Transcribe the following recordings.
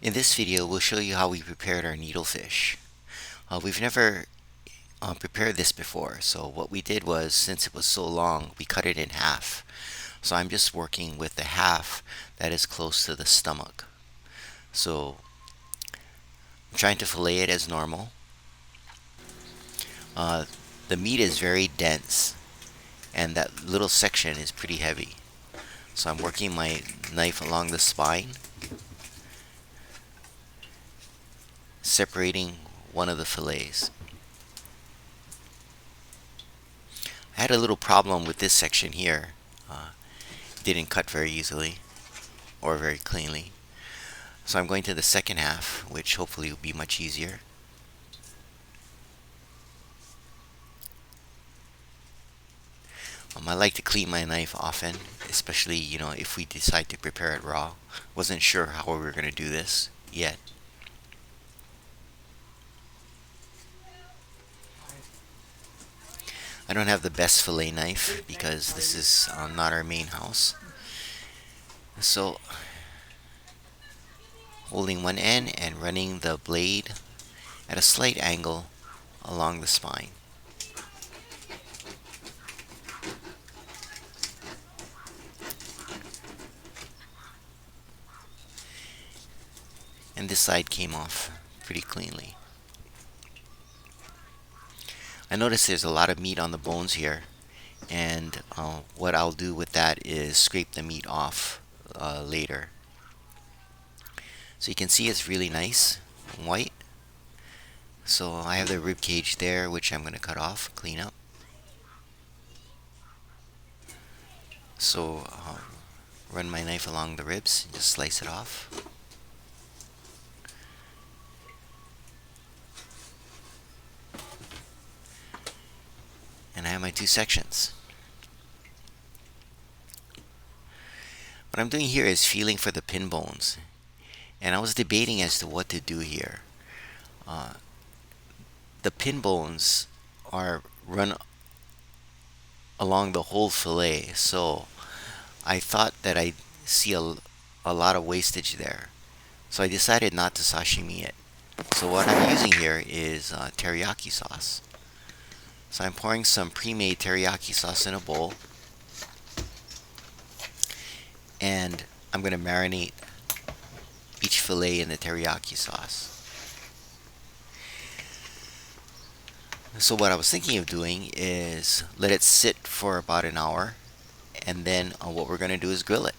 In this video, we'll show you how we prepared our needlefish. We've never prepared this before, so what we did was, since it was so long, we cut it in half. So I'm just working with the half that is close to the stomach. So I'm trying to fillet it as normal. Uh, the meat is very dense, and that little section is pretty heavy. So I'm working my knife along the spine, separating one of the fillets. I had a little problem with this section here. Didn't cut very easily or very cleanly. So I'm going to the second half, which hopefully will be much easier. I like to clean my knife often, especially, if we decide to prepare it raw. Wasn't sure how we were going to do this yet. I don't have the best fillet knife because this is not our main house. So, holding one end and running the blade at a slight angle along the spine. And this side came off pretty cleanly. I notice there's a lot of meat on the bones here, and what I'll do with that is scrape the meat off later. So you can see it's really nice and white. So I have the rib cage there, which I'm going to cut off, clean up. So run my knife along the ribs, just slice it off. And I have my two sections. What I'm doing here is feeling for the pin bones. And I was debating as to what to do here. Uh, the pin bones are run along the whole fillet, so I thought that I'd see a lot of wastage there. So I decided not to sashimi it. So what I'm using here is teriyaki sauce. So I'm pouring some pre-made teriyaki sauce in a bowl, and I'm going to marinate each fillet in the teriyaki sauce. So what I was thinking of doing is let it sit for about an hour, and then what we're going to do is grill it.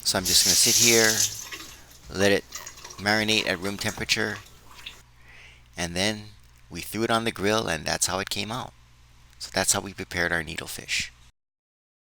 So I'm just going to sit here, let it marinate at room temperature, and then we threw it on the grill, and that's how it came out. So that's how we prepared our needlefish.